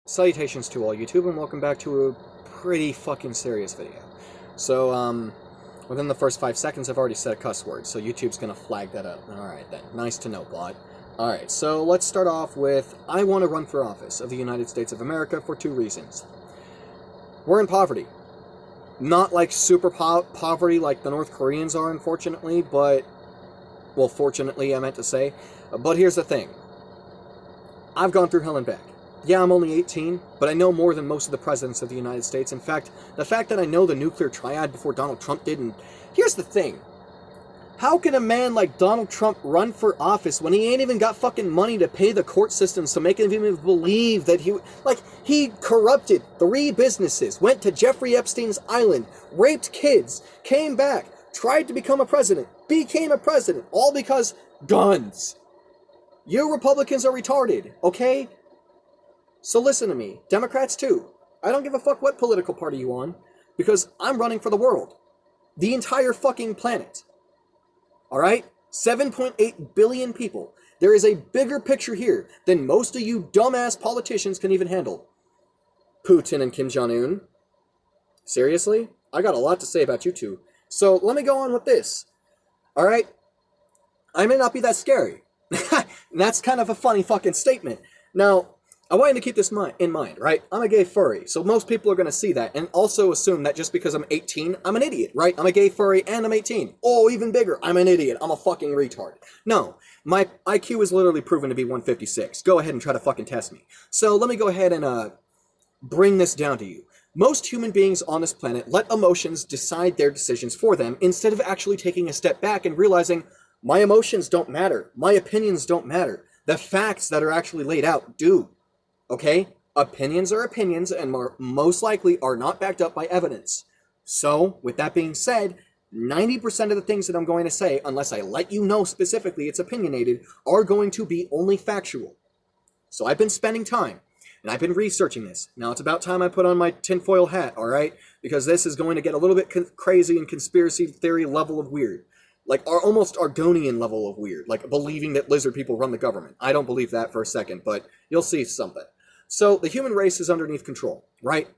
Salutations to all YouTube, and welcome back to a pretty fucking serious video. So, within the first 5 seconds, I've already said a cuss word, so YouTube's gonna flag that up. Alright then, nice to know, bot. Alright, so let's start off with, I want to run for office of the United States of America for 2 reasons. We're in poverty. Not like super poverty like the North Koreans are, unfortunately, but, well, fortunately, I meant to say. But here's the thing. I've gone through hell and back. Yeah, I'm only 18, but I know more than most of the presidents of the United States. In fact, the fact that I know the nuclear triad before Donald Trump did, and here's the thing. How can a man like Donald Trump run for office when he ain't even got fucking money to pay the court systems to make him even believe that he corrupted 3 businesses, went to Jeffrey Epstein's island, raped kids, came back, tried to become a president, became a president, all because guns. You Republicans are retarded, okay? So listen to me, Democrats too. I don't give a fuck what political party you on, because I'm running for the world. The entire fucking planet. Alright? 7.8 billion people. There is a bigger picture here than most of you dumbass politicians can even handle. Putin and Kim Jong-un. Seriously? I got a lot to say about you two. So let me go on with this. Alright? I may not be that scary. That's kind of a funny fucking statement. Now, I want you to keep this in mind, right? I'm a gay furry, so most people are going to see that and also assume that just because I'm 18, I'm an idiot, right? I'm a gay furry and I'm 18. Oh, even bigger, I'm an idiot. I'm a fucking retard. No, my IQ is literally proven to be 156. Go ahead and try to fucking test me. So let me go ahead and bring this down to you. Most human beings on this planet let emotions decide their decisions for them instead of actually taking a step back and realizing, my emotions don't matter. My opinions don't matter. The facts that are actually laid out do. Okay? Opinions are opinions and most likely are not backed up by evidence. So, with that being said, 90% of the things that I'm going to say, unless I let you know specifically it's opinionated, are going to be only factual. So I've been spending time, and I've been researching this. Now it's about time I put on my tinfoil hat, alright? Because this is going to get a little bit crazy and conspiracy theory level of weird. Like, almost Argonian level of weird. Like, believing that lizard people run the government. I don't believe that for a second, but you'll see something. So, the human race is underneath control, right?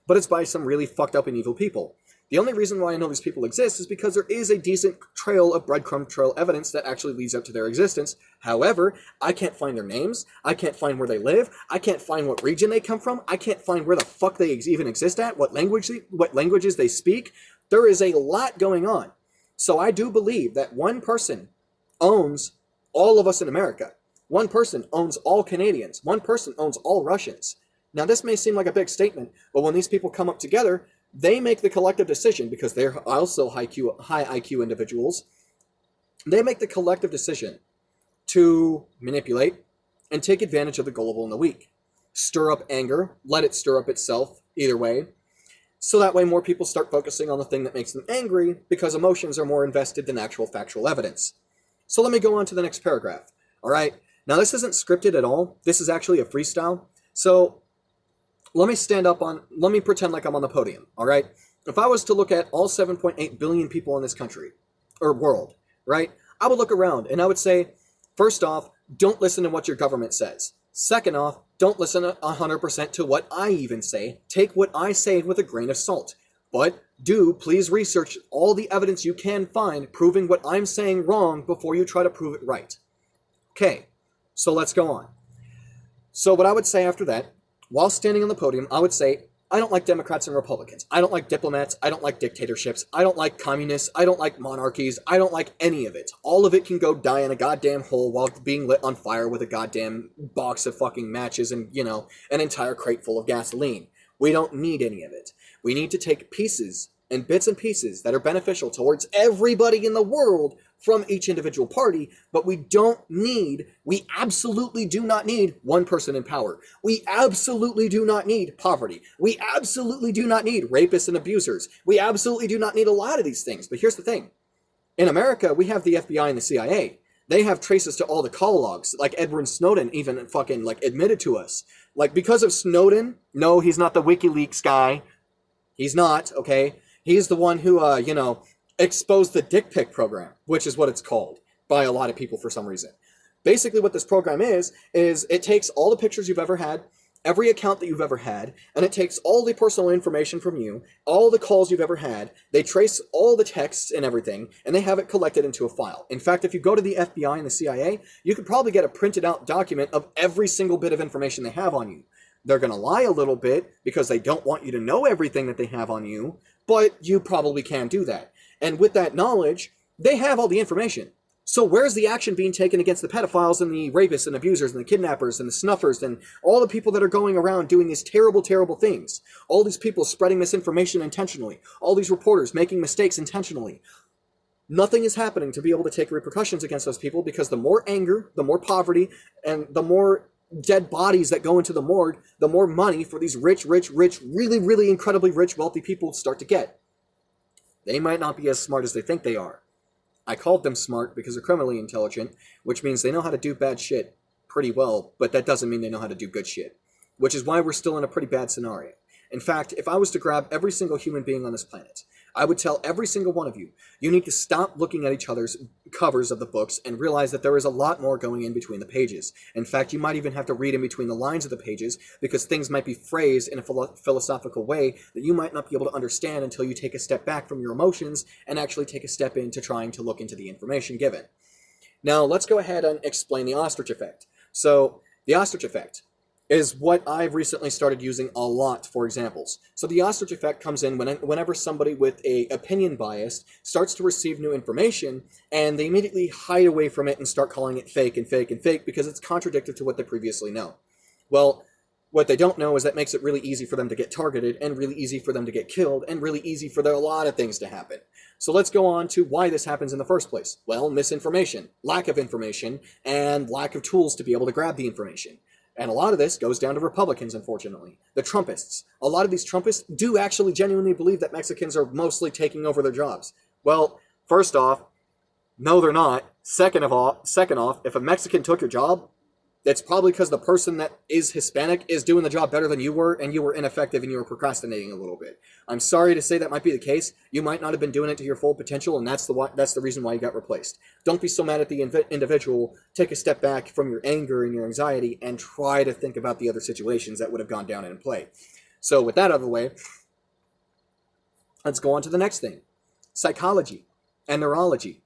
But it's by some really fucked up and evil people. The only reason why I know these people exist is because there is a decent trail of breadcrumb trail evidence that actually leads up to their existence. However, I can't find their names, I can't find where they live, I can't find what region they come from, I can't find where the fuck they even exist at, what languages they speak. There is a lot going on. So I do believe that one person owns all of us in America. One person owns all Canadians. One person owns all Russians. Now, this may seem like a big statement, but when these people come up together, they make the collective decision, because they're also high IQ individuals. They make the collective decision to manipulate and take advantage of the gullible and the weak. Stir up anger, let it stir up itself, either way. So that way more people start focusing on the thing that makes them angry, because emotions are more invested than actual factual evidence. So let me go on to the next paragraph. Alright? Now, this isn't scripted at all. This is actually a freestyle. So, let me pretend like I'm on the podium, alright? If I was to look at all 7.8 billion people in this country, or world, right? I would look around and I would say, first off, don't listen to what your government says. Second off, don't listen 100% to what I even say. Take what I say with a grain of salt. But do please research all the evidence you can find proving what I'm saying wrong before you try to prove it right. Okay. So let's go on. So what I would say after that, while standing on the podium, I would say, I don't like Democrats and Republicans. I don't like diplomats. I don't like dictatorships. I don't like communists. I don't like monarchies. I don't like any of it. All of it can go die in a goddamn hole while being lit on fire with a goddamn box of fucking matches and, you know, an entire crate full of gasoline. We don't need any of it. We need to take pieces and bits and pieces that are beneficial towards everybody in the world from each individual party, but we absolutely do not need one person in power. We absolutely do not need poverty. We absolutely do not need rapists and abusers. We absolutely do not need a lot of these things. But here's the thing. In America, we have the FBI and the CIA. They have traces to all the call logs, like Edward Snowden even fucking admitted to us. Like, because of Snowden, no, he's not the WikiLeaks guy. He's not, okay? He's the one who, exposed the Dick Pic Program, which is what it's called by a lot of people for some reason. Basically what this program is it takes all the pictures you've ever had, every account that you've ever had, and it takes all the personal information from you, all the calls you've ever had, they trace all the texts and everything, and they have it collected into a file. In fact, if you go to the FBI and the CIA, you could probably get a printed out document of every single bit of information they have on you. They're going to lie a little bit because they don't want you to know everything that they have on you, but you probably can do that. And with that knowledge, they have all the information. So where's the action being taken against the pedophiles and the rapists and abusers and the kidnappers and the snuffers and all the people that are going around doing these terrible, terrible things? All these people spreading misinformation intentionally. All these reporters making mistakes intentionally. Nothing is happening to be able to take repercussions against those people because the more anger, the more poverty, and the more dead bodies that go into the morgue, the more money for these rich, really, really incredibly rich, wealthy people start to get. They might not be as smart as they think they are. I called them smart because they're criminally intelligent, which means they know how to do bad shit pretty well, but that doesn't mean they know how to do good shit, which is why we're still in a pretty bad scenario. In fact, if I was to grab every single human being on this planet, I would tell every single one of you, you need to stop looking at each other's covers of the books and realize that there is a lot more going in between the pages. In fact, you might even have to read in between the lines of the pages because things might be phrased in a philosophical way that you might not be able to understand until you take a step back from your emotions and actually take a step into trying to look into the information given. Now, let's go ahead and explain the Ostrich Effect. So, the Ostrich Effect is what I've recently started using a lot for examples. So the Ostrich Effect comes in whenever somebody with a opinion bias starts to receive new information, and they immediately hide away from it and start calling it fake and fake and fake because it's contradictory to what they previously know. Well, what they don't know is that makes it really easy for them to get targeted, and really easy for them to get killed, and really easy for a lot of things to happen. So let's go on to why this happens in the first place. Well, misinformation, lack of information, and lack of tools to be able to grab the information. And a lot of this goes down to Republicans, unfortunately. The Trumpists. A lot of these Trumpists do actually genuinely believe that Mexicans are mostly taking over their jobs. Well, first off, no they're not. Second off, if a Mexican took your job, it's probably because the person that is Hispanic is doing the job better than you were, and you were ineffective and you were procrastinating a little bit. I'm sorry to say that might be the case. You might not have been doing it to your full potential, and that's the reason why you got replaced. Don't be so mad at the individual. Take a step back from your anger and your anxiety and try to think about the other situations that would have gone down in play. So with that out of the way, let's go on to the next thing. Psychology and neurology.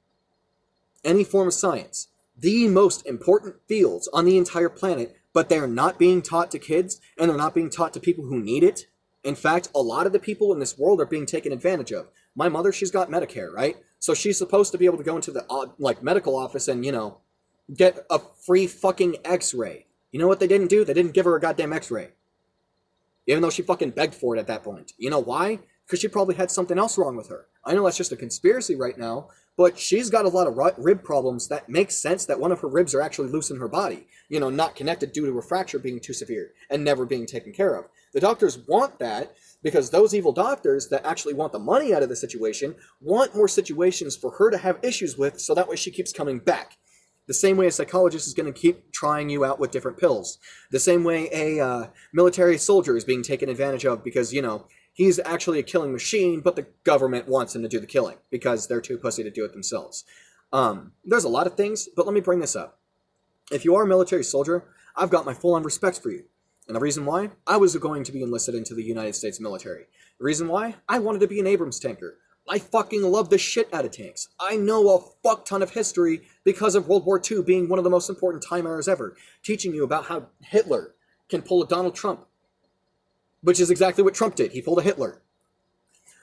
Any form of science. The most important fields on the entire planet, but they're not being taught to kids, and they're not being taught to people who need it. In fact, a lot of the people in this world are being taken advantage of. My mother, she's got Medicare, right? So she's supposed to be able to go into the medical office and, get a free fucking x-ray. You know what they didn't do? They didn't give her a goddamn x-ray. Even though she fucking begged for it at that point. You know why? Because she probably had something else wrong with her. I know that's just a conspiracy right now, but she's got a lot of rib problems that makes sense that one of her ribs are actually loose in her body. Not connected due to a fracture being too severe and never being taken care of. The doctors want that because those evil doctors that actually want the money out of the situation want more situations for her to have issues with, so that way she keeps coming back. The same way a psychologist is going to keep trying you out with different pills. The same way a military soldier is being taken advantage of because, he's actually a killing machine, but the government wants him to do the killing because they're too pussy to do it themselves. There's a lot of things, but let me bring this up. If you are a military soldier, I've got my full-on respect for you. And the reason why? I was going to be enlisted into the United States military. The reason why? I wanted to be an Abrams tanker. I fucking love the shit out of tanks. I know a fuck ton of history because of World War II being one of the most important time eras ever, teaching you about how Hitler can pull a Donald Trump. Which is exactly what Trump did. He pulled a Hitler.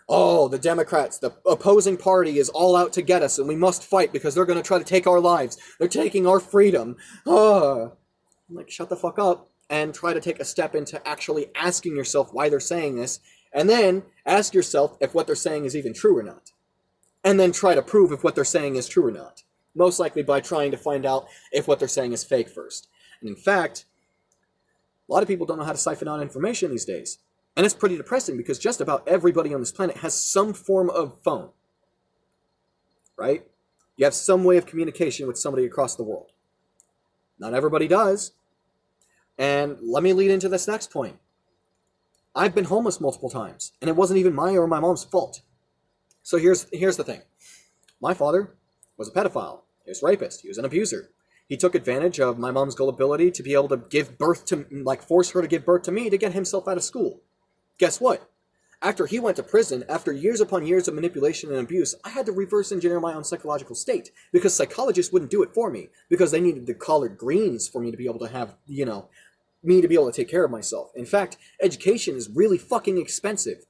Oh, the Democrats, the opposing party is all out to get us, and we must fight because they're going to try to take our lives. They're taking our freedom. I'm like, shut the fuck up and try to take a step into actually asking yourself why they're saying this, and then ask yourself if what they're saying is even true or not. And then try to prove if what they're saying is true or not. Most likely by trying to find out if what they're saying is fake first. And in fact, a lot of people don't know how to siphon out information these days. And it's pretty depressing because just about everybody on this planet has some form of phone. Right? You have some way of communication with somebody across the world. Not everybody does. And let me lead into this next point. I've been homeless multiple times, and it wasn't even my or my mom's fault. So here's the thing. My father was a pedophile. He was a rapist. He was an abuser. He took advantage of my mom's gullibility to be able to give birth to, like, force her to give birth to me to get himself out of school. Guess what? After he went to prison, after years upon years of manipulation and abuse, I had to reverse engineer my own psychological state, because psychologists wouldn't do it for me, because they needed the collard greens for me to be able to have, you know, me to be able to take care of myself. In fact, education is really fucking expensive.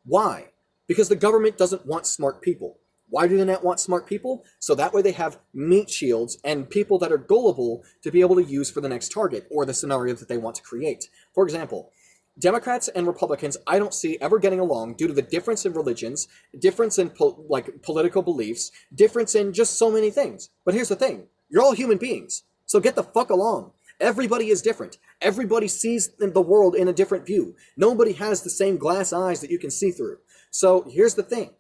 Why? Because the government doesn't want smart people. Why do they not want smart people? So that way they have meat shields and people that are gullible to be able to use for the next target or the scenario that they want to create. For example, Democrats and Republicans, I don't see ever getting along due to the difference in religions, difference in political beliefs, difference in just so many things. But here's the thing. You're all human beings. So get the fuck along. Everybody is different. Everybody sees the world in a different view. Nobody has the same glass eyes that you can see through. So here's the thing.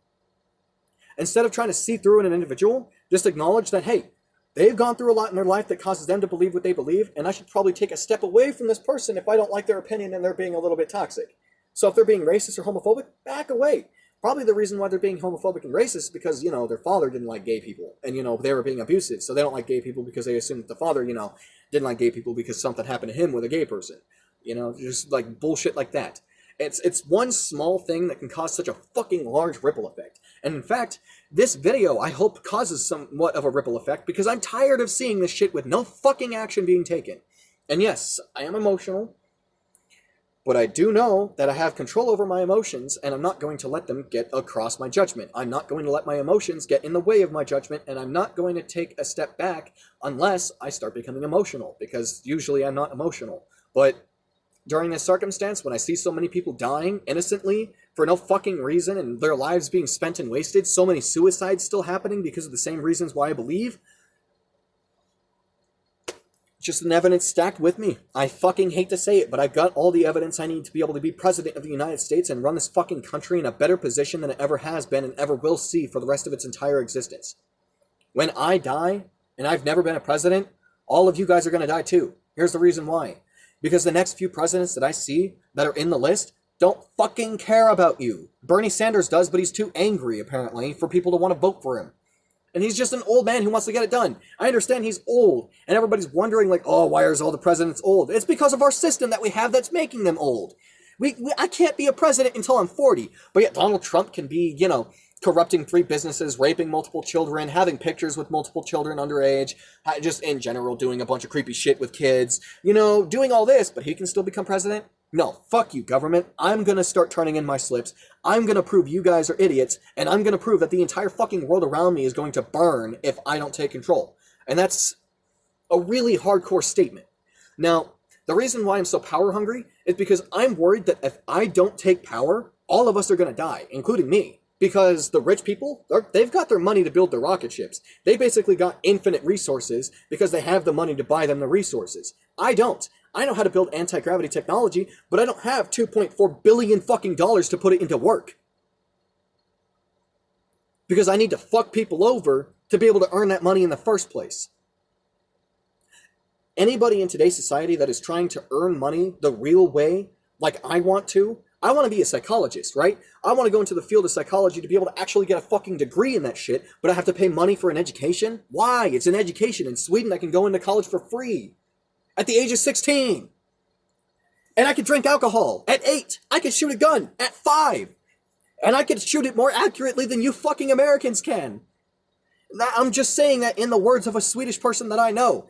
Instead of trying to see through in an individual, just acknowledge that, hey, they've gone through a lot in their life that causes them to believe what they believe, and I should probably take a step away from this person if I don't like their opinion and they're being a little bit toxic. So if they're being racist or homophobic, back away. Probably the reason why they're being homophobic and racist is because, you know, their father didn't like gay people, and, you know, they were being abusive, so they don't like gay people because they assume that the father, you know, didn't like gay people because something happened to him with a gay person. You know, just like bullshit like that. It's one small thing that can cause such a fucking large ripple effect. And in fact, this video, I hope, causes somewhat of a ripple effect, because I'm tired of seeing this shit with no fucking action being taken. And yes, I am emotional, but I do know that I have control over my emotions, and I'm not going to let them get across my judgment. I'm not going to let my emotions get in the way of my judgment, and I'm not going to take a step back unless I start becoming emotional, because usually I'm not emotional. But during this circumstance, when I see so many people dying innocently for no fucking reason and their lives being spent and wasted, so many suicides still happening because of the same reasons why I believe, just an evidence stacked with me. I fucking hate to say it, but I've got all the evidence I need to be able to be president of the United States and run this fucking country in a better position than it ever has been and ever will see for the rest of its entire existence. When I die, and I've never been a president, all of you guys are going to die too. Here's the reason why. Because the next few presidents that I see that are in the list don't fucking care about you. Bernie Sanders does, but he's too angry, apparently, for people to want to vote for him. And he's just an old man who wants to get it done. I understand he's old, and everybody's wondering, like, oh, why are all the presidents old? It's because of our system that we have that's making them old. I can't be a president until I'm 40, but yet Donald Trump can be, you know, corrupting 3 businesses, raping multiple children, having pictures with multiple children underage, just in general doing a bunch of creepy shit with kids, you know, doing all this, but he can still become president? No, fuck you, government. I'm gonna start turning in my slips. I'm gonna prove you guys are idiots, and I'm gonna prove that the entire fucking world around me is going to burn if I don't take control. And that's a really hardcore statement. Now, the reason why I'm so power hungry is because I'm worried that if I don't take power, all of us are gonna die, including me. Because the rich people, they've got their money to build their rocket ships. They basically got infinite resources because they have the money to buy them the resources. I don't. I know how to build anti-gravity technology, but I don't have $2.4 billion fucking dollars to put it into work. Because I need to fuck people over to be able to earn that money in the first place. Anybody in today's society that is trying to earn money the real way, like I want to be a psychologist, right? I want to go into the field of psychology to be able to actually get a fucking degree in that shit, but I have to pay money for an education? Why? It's an education. In Sweden, I can go into college for free at the age of 16. And I could drink alcohol at 8. I could shoot a gun at 5. And I could shoot it more accurately than you fucking Americans can. I'm just saying that in the words of a Swedish person that I know.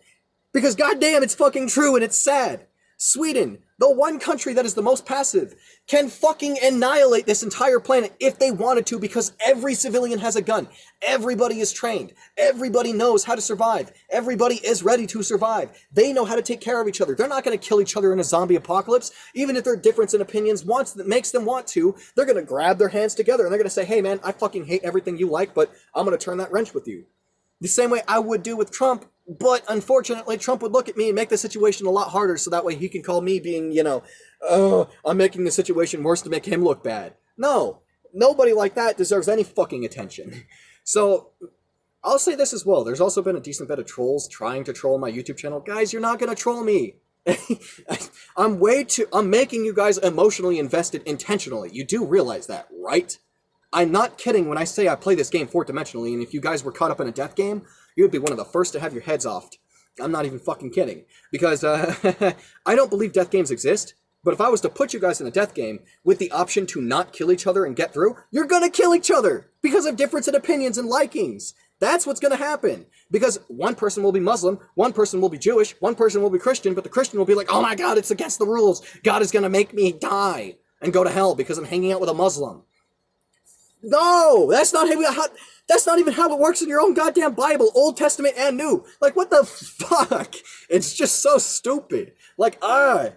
Because goddamn, it's fucking true and it's sad. Sweden, the one country that is the most passive, can fucking annihilate this entire planet if they wanted to, because every civilian has a gun. Everybody is trained. Everybody knows how to survive. Everybody is ready to survive. They know how to take care of each other. They're not going to kill each other in a zombie apocalypse. Even if their difference in opinions makes them want to, they're going to grab their hands together and they're going to say, hey man, I fucking hate everything you like, but I'm going to turn that wrench with you. The same way I would do with Trump. But unfortunately, Trump would look at me and make the situation a lot harder so that way he can call me being, you know, oh, I'm making the situation worse to make him look bad. No, nobody like that deserves any fucking attention. So, I'll say this as well. There's also been a decent bit of trolls trying to troll my YouTube channel. Guys, you're not going to troll me. I'm making you guys emotionally invested intentionally. You do realize that, right? I'm not kidding when I say I play this game 4-dimensionally, and if you guys were caught up in a death game, you would be one of the first to have your heads offed. I'm not even fucking kidding. Because I don't believe death games exist, but if I was to put you guys in a death game with the option to not kill each other and get through, you're gonna kill each other because of difference in opinions and likings. That's what's gonna happen. Because one person will be Muslim, one person will be Jewish, one person will be Christian, but the Christian will be like, oh my god, it's against the rules. God is gonna make me die and go to hell because I'm hanging out with a Muslim. No, that's not even how it works in your own goddamn Bible, Old Testament and New. Like, what the fuck? It's just so stupid. Like, I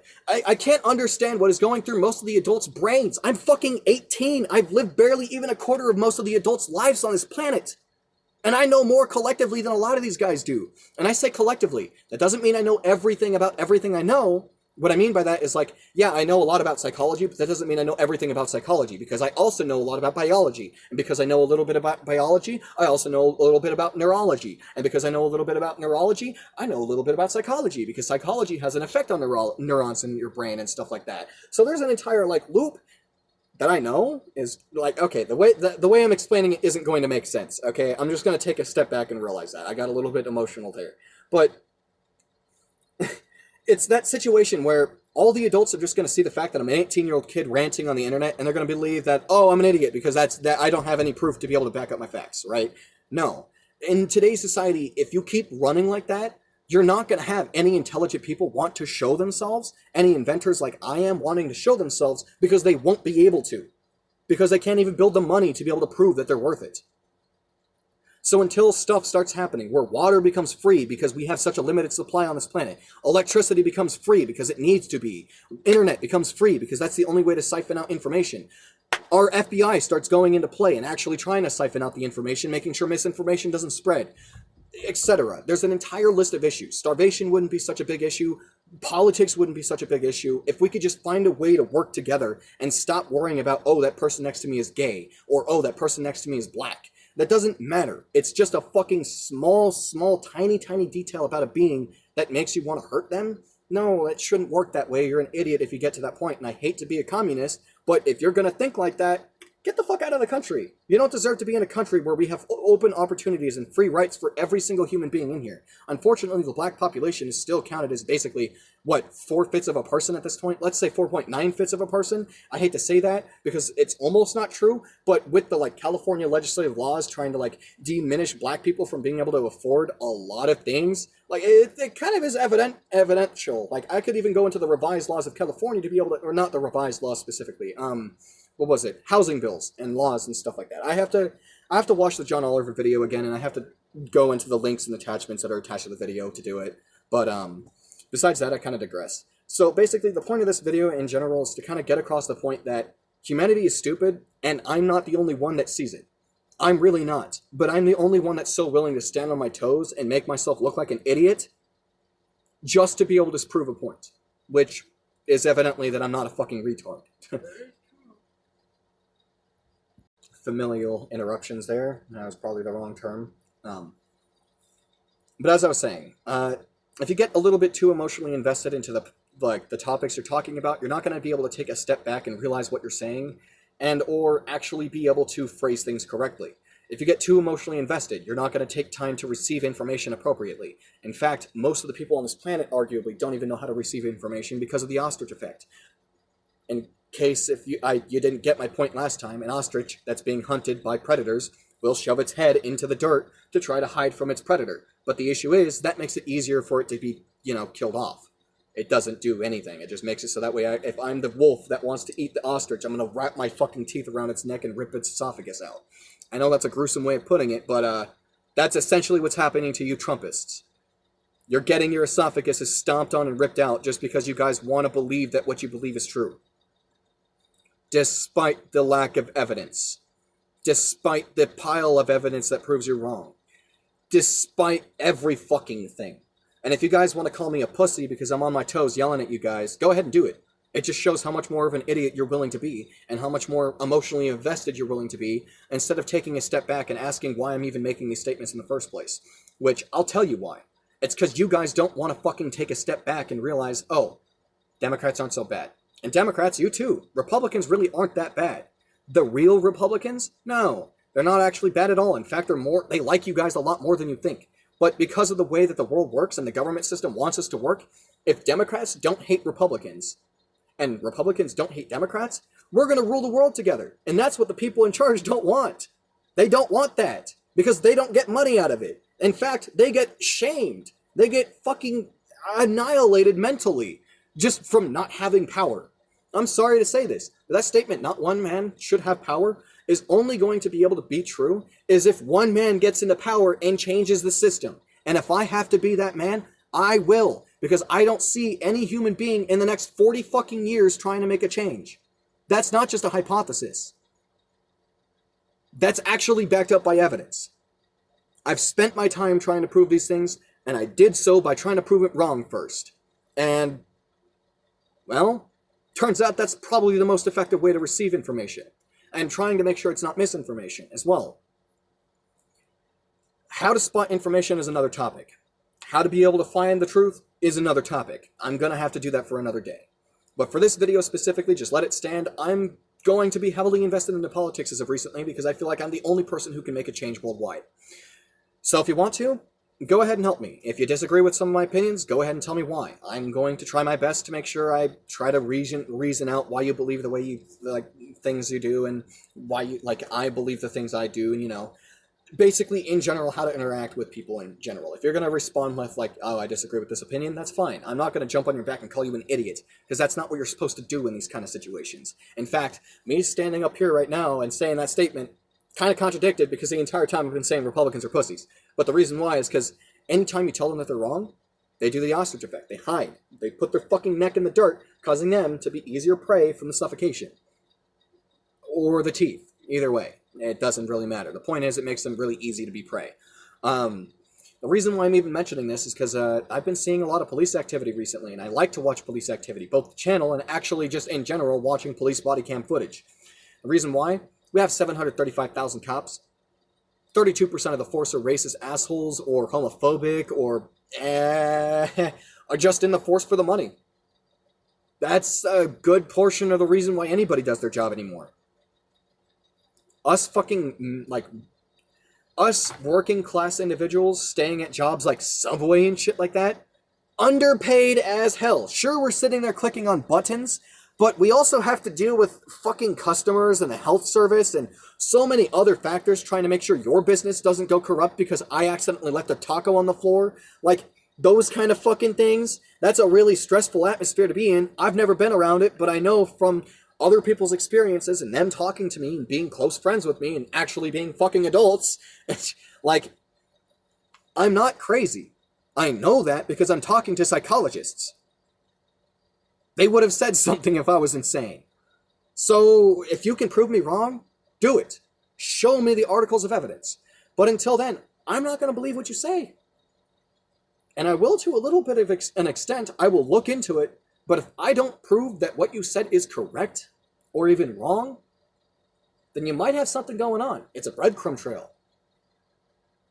can't understand what is going through most of the adults' brains. I'm fucking 18. I've lived barely even a quarter of most of the adults' lives on this planet. And I know more collectively than a lot of these guys do. And I say collectively. That doesn't mean I know everything about everything I know. What I mean by that is like, yeah, I know a lot about psychology, but that doesn't mean I know everything about psychology, because I also know a lot about biology. And because I know a little bit about biology, I also know a little bit about neurology. And because I know a little bit about neurology, I know a little bit about psychology, because psychology has an effect on neurons in your brain and stuff like that. So there's an entire like loop that I know is like, okay, the way I'm explaining it isn't going to make sense. Okay, I'm just going to take a step back and realize that. I got a little bit emotional there. But it's that situation where all the adults are just going to see the fact that I'm an 18-year-old kid ranting on the internet, and they're going to believe that, oh, I'm an idiot because that I don't have any proof to be able to back up my facts, right? No. In today's society, if you keep running like that, you're not going to have any intelligent people want to show themselves, any inventors like I am wanting to show themselves, because they won't be able to. Because they can't even build the money to be able to prove that they're worth it. So until stuff starts happening where water becomes free because we have such a limited supply on this planet, electricity becomes free because it needs to be, internet becomes free because that's the only way to siphon out information, our FBI starts going into play and actually trying to siphon out the information, making sure misinformation doesn't spread, etc. There's an entire list of issues. Starvation wouldn't be such a big issue. Politics wouldn't be such a big issue if we could just find a way to work together and stop worrying about, oh, that person next to me is gay, or oh, that person next to me is black. That doesn't matter. It's just a fucking small, tiny detail about a being that makes you want to hurt them. No, it shouldn't work that way. You're an idiot if you get to that point, and I hate to be a communist, but if you're going to think like that, get the fuck out of the country. You don't deserve to be in a country where we have open opportunities and free rights for every single human being in here. Unfortunately, the black population is still counted as basically, what, 4/5 of a person at this point? Let's say 4.9/5 of a person. I hate to say that because it's almost not true, but with the like California legislative laws trying to like diminish black people from being able to afford a lot of things, like it kind of is evidential. Like I could even go into the revised laws of California to be able to, or not the revised laws specifically, what was it? Housing bills and laws and stuff like that. I have to watch the John Oliver video again, and I have to go into the links and attachments that are attached to the video to do it. But besides that, I kind of digress. So basically, the point of this video in general is to kind of get across the point that humanity is stupid, and I'm not the only one that sees it. I'm really not. But I'm the only one that's so willing to stand on my toes and make myself look like an idiot just to be able to disprove a point. Which is evidently that I'm not a fucking retard. Familial interruptions there. That was probably the wrong term. But as I was saying, if you get a little bit too emotionally invested into the topics you're talking about, you're not going to be able to take a step back and realize what you're saying, and or actually be able to phrase things correctly. If you get too emotionally invested, you're not going to take time to receive information appropriately. In fact, most of the people on this planet arguably don't even know how to receive information because of the Ostrich Effect. In case if you didn't get my point last time, an ostrich that's being hunted by predators will shove its head into the dirt to try to hide from its predator. But the issue is, that makes it easier for it to be, killed off. It doesn't do anything. It just makes it so that way, if I'm the wolf that wants to eat the ostrich, I'm going to wrap my fucking teeth around its neck and rip its esophagus out. I know that's a gruesome way of putting it, but that's essentially what's happening to you Trumpists. You're getting your esophaguses stomped on and ripped out just because you guys want to believe that what you believe is true. Despite the lack of evidence. Despite the pile of evidence that proves you're wrong. Despite every fucking thing. And if you guys want to call me a pussy because I'm on my toes yelling at you guys, go ahead and do it. It just shows how much more of an idiot you're willing to be, and how much more emotionally invested you're willing to be, instead of taking a step back and asking why I'm even making these statements in the first place. Which, I'll tell you why. It's because you guys don't want to fucking take a step back and realize, oh, Democrats aren't so bad. And Democrats, you too. Republicans really aren't that bad. The real Republicans? No. They're not actually bad at all. In fact, they like you guys a lot more than you think. But because of the way that the world works and the government system wants us to work, if Democrats don't hate Republicans and Republicans don't hate Democrats, we're going to rule the world together. And that's what the people in charge don't want. They don't want that because they don't get money out of it. In fact, they get shamed. They get fucking annihilated mentally just from not having power. I'm sorry to say this, but that statement, not one man should have power, is only going to be able to be true is if one man gets into power and changes the system. And if I have to be that man, I will, because I don't see any human being in the next 40 fucking years trying to make a change. That's not just a hypothesis. That's actually backed up by evidence. I've spent my time trying to prove these things, and I did so by trying to prove it wrong first. And, well, turns out that's probably the most effective way to receive information. And trying to make sure it's not misinformation as well. How to spot information is another topic. How to be able to find the truth is another topic. I'm going to have to do that for another day. But for this video specifically, just let it stand. I'm going to be heavily invested into politics as of recently because I feel like I'm the only person who can make a change worldwide. So if you want to, go ahead and help me. If you disagree with some of my opinions, go ahead and tell me why. I'm going to try my best to make sure I try to reason out why you believe the way you like things you do and why you I believe the things I do, and basically in general how to interact with people in general. If you're going to respond with oh, I disagree with this opinion, that's fine. I'm not going to jump on your back and call you an idiot because that's not what you're supposed to do in these kind of situations. In fact, me standing up here right now and saying that statement kind of contradicted because the entire time I've been saying Republicans are pussies. But the reason why is because anytime you tell them that they're wrong, they do the ostrich effect. They hide. They put their fucking neck in the dirt, causing them to be easier prey from the suffocation. Or the teeth. Either way. It doesn't really matter. The point is it makes them really easy to be prey. The reason why I'm even mentioning this is because I've been seeing a lot of police activity recently, and I like to watch police activity, both the channel and actually just in general watching police body cam footage. The reason why? We have 735,000 cops. 32% of the force are racist assholes or homophobic or are just in the force for the money. That's a good portion of the reason why anybody does their job anymore. Us working class individuals staying at jobs like Subway and shit like that, underpaid as hell. Sure, we're sitting there clicking on buttons, but we also have to deal with fucking customers and the health service and so many other factors trying to make sure your business doesn't go corrupt because I accidentally left a taco on the floor. Those kind of fucking things. That's a really stressful atmosphere to be in. I've never been around it, but I know from other people's experiences and them talking to me and being close friends with me and actually being fucking adults. I'm not crazy. I know that because I'm talking to psychologists. They would have said something if I was insane. So, if you can prove me wrong, do it. Show me the articles of evidence. But until then, I'm not going to believe what you say. And I will to a little bit of an extent, I will look into it, but if I don't prove that what you said is correct, or even wrong, then you might have something going on. It's a breadcrumb trail.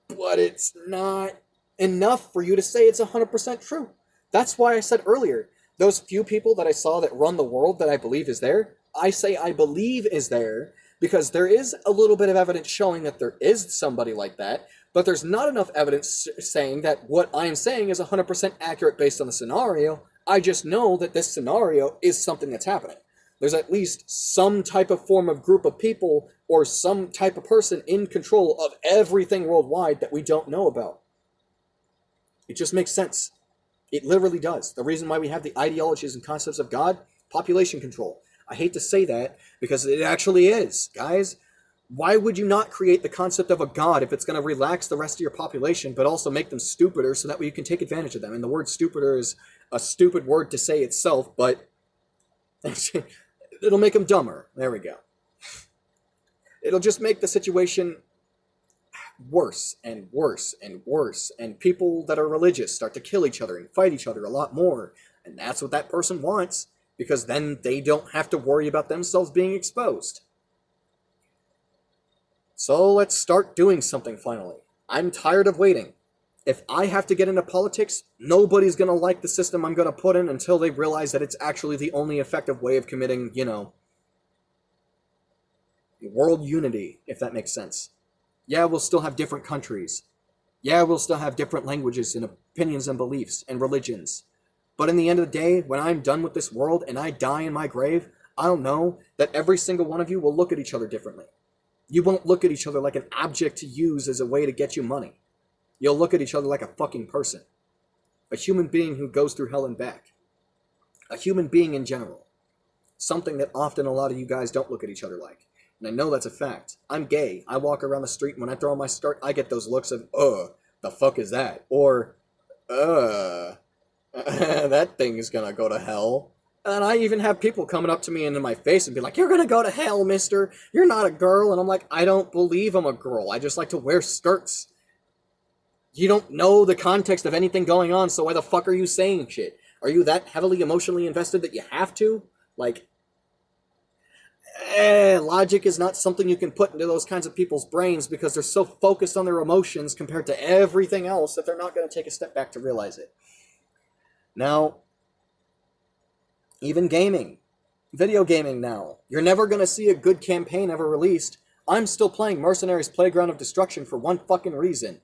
But it's not enough for you to say it's 100% true. That's why I said earlier, those few people that I saw that run the world that I believe is there, I say I believe is there because there is a little bit of evidence showing that there is somebody like that, but there's not enough evidence saying that what I am saying is 100% accurate based on the scenario. I just know that this scenario is something that's happening. There's at least some type of form of group of people or some type of person in control of everything worldwide that we don't know about. It just makes sense. It literally does. The reason why we have the ideologies and concepts of God, population control. I hate to say that because it actually is. Guys, why would you not create the concept of a God if it's going to relax the rest of your population but also make them stupider so that way you can take advantage of them? And the word stupider is a stupid word to say itself, but it'll make them dumber. There we go. It'll just make the situation worse and worse and worse, and people that are religious start to kill each other and fight each other a lot more, and that's what that person wants, because then they don't have to worry about themselves being exposed. So let's start doing something finally. I'm tired of waiting. If I have to get into politics, nobody's going to like the system I'm going to put in until they realize that it's actually the only effective way of committing, world unity, if that makes sense. Yeah, we'll still have different countries. Yeah, we'll still have different languages and opinions and beliefs and religions. But in the end of the day, when I'm done with this world and I die in my grave, I'll know that every single one of you will look at each other differently. You won't look at each other like an object to use as a way to get you money. You'll look at each other like a fucking person. A human being who goes through hell and back. A human being in general. Something that often a lot of you guys don't look at each other like. And I know that's a fact. I'm gay. I walk around the street and when I throw on my skirt, I get those looks of, the fuck is that? Or, that thing's gonna go to hell. And I even have people coming up to me and in my face and be like, you're gonna go to hell, mister. You're not a girl. And I'm like, I don't believe I'm a girl. I just like to wear skirts. You don't know the context of anything going on, so why the fuck are you saying shit? Are you that heavily emotionally invested that you have to? Like, logic is not something you can put into those kinds of people's brains because they're so focused on their emotions compared to everything else that they're not going to take a step back to realize it. Now, even gaming, video gaming now, you're never going to see a good campaign ever released. I'm still playing Mercenaries Playground of Destruction for one fucking reason.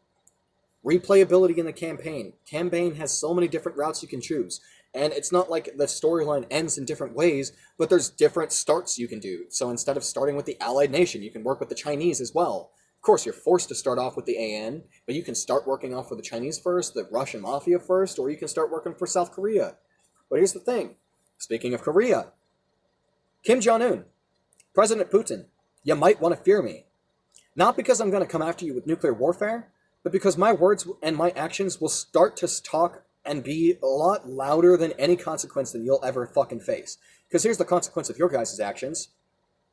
Replayability in the campaign. Campaign has so many different routes you can choose. And it's not like the storyline ends in different ways, but there's different starts you can do. So instead of starting with the Allied nation, you can work with the Chinese as well. Of course, you're forced to start off with the AN, but you can start working off with the Chinese first, the Russian Mafia first, or you can start working for South Korea. But here's the thing. Speaking of Korea, Kim Jong-un, President Putin, you might want to fear me. Not because I'm going to come after you with nuclear warfare, but because my words and my actions will start to talk and be a lot louder than any consequence that you'll ever fucking face. Because here's the consequence of your guys' actions.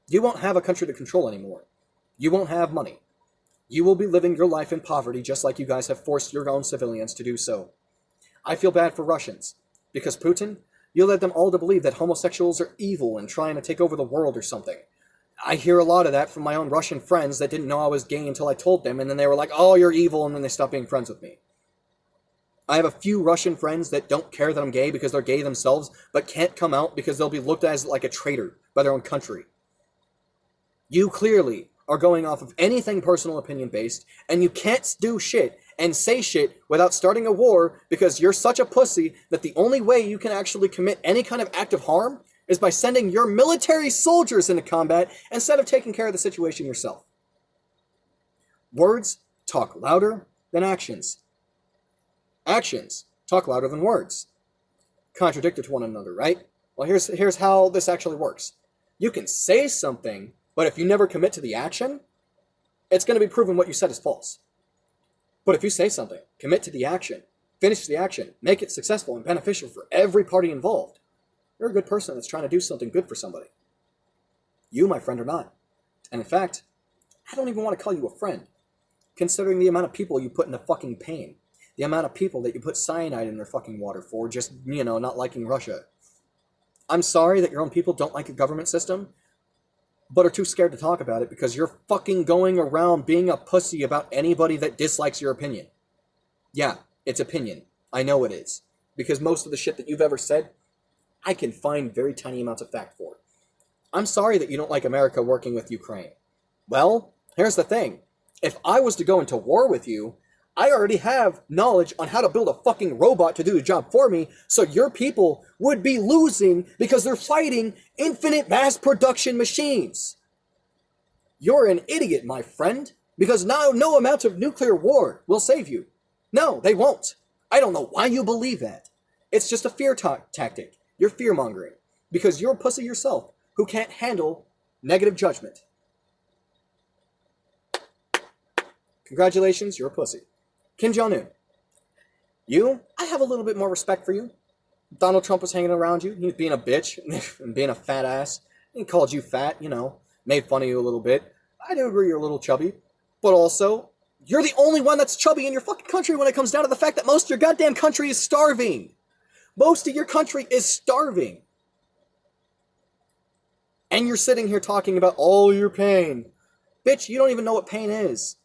You won't have a country to control anymore. You won't have money. You will be living your life in poverty just like you guys have forced your own civilians to do so. I feel bad for Russians. Because Putin, you led them all to believe that homosexuals are evil and trying to take over the world or something. I hear a lot of that from my own Russian friends that didn't know I was gay until I told them, and then they were like, oh, you're evil, and then they stopped being friends with me. I have a few Russian friends that don't care that I'm gay because they're gay themselves, but can't come out because they'll be looked at as like a traitor by their own country. You clearly are going off of anything personal opinion based, and you can't do shit and say shit without starting a war because you're such a pussy that the only way you can actually commit any kind of act of harm is by sending your military soldiers into combat instead of taking care of the situation yourself. Words talk louder than actions. Actions talk louder than words. Contradicted to one another, right? Well, here's how this actually works. You can say something, but if you never commit to the action, it's going to be proven what you said is false. But if you say something, commit to the action, finish the action, make it successful and beneficial for every party involved, you're a good person that's trying to do something good for somebody. You, my friend, are not. And in fact, I don't even want to call you a friend, considering the amount of people you put into fucking pain. The amount of people that you put cyanide in their fucking water for just, not liking Russia. I'm sorry that your own people don't like your government system, but are too scared to talk about it because you're fucking going around being a pussy about anybody that dislikes your opinion. Yeah, it's opinion. I know it is. Because most of the shit that you've ever said, I can find very tiny amounts of fact for. I'm sorry that you don't like America working with Ukraine. Well, here's the thing. If I was to go into war with you, I already have knowledge on how to build a fucking robot to do the job for me, so your people would be losing because they're fighting infinite mass production machines. You're an idiot, my friend, because now no amount of nuclear war will save you. No, they won't. I don't know why you believe that. It's just a fear tactic. You're fear-mongering because you're a pussy yourself who can't handle negative judgment. Congratulations, you're a pussy. Kim Jong-un, I have a little bit more respect for you. Donald Trump was hanging around you. He was being a bitch and being a fat ass. He called you fat, made fun of you a little bit. I do agree you're a little chubby, but also, you're the only one that's chubby in your fucking country when it comes down to the fact that most of your goddamn country is starving. Most of your country is starving. And you're sitting here talking about all your pain. Bitch, you don't even know what pain is.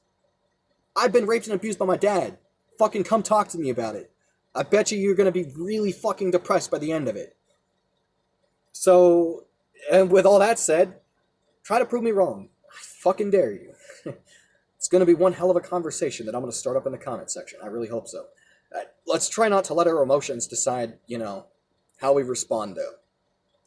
I've been raped and abused by my dad. Fucking come talk to me about it. I bet you're gonna be really fucking depressed by the end of it. So, and with all that said, try to prove me wrong. I fucking dare you. It's going to be one hell of a conversation that I'm going to start up in the comment section. I really hope so. Let's try not to let our emotions decide, how we respond, though.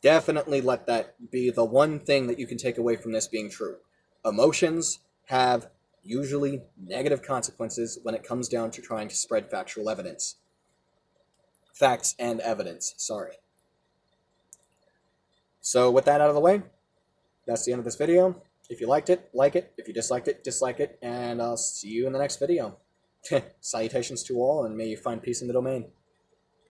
Definitely let that be the one thing that you can take away from this being true. Emotions have usually negative consequences when it comes down to trying to spread factual evidence. Facts and evidence, sorry. So with that out of the way, that's the end of this video. If you liked it, like it. If you disliked it, dislike it. And I'll see you in the next video. Salutations to all, and may you find peace in the domain.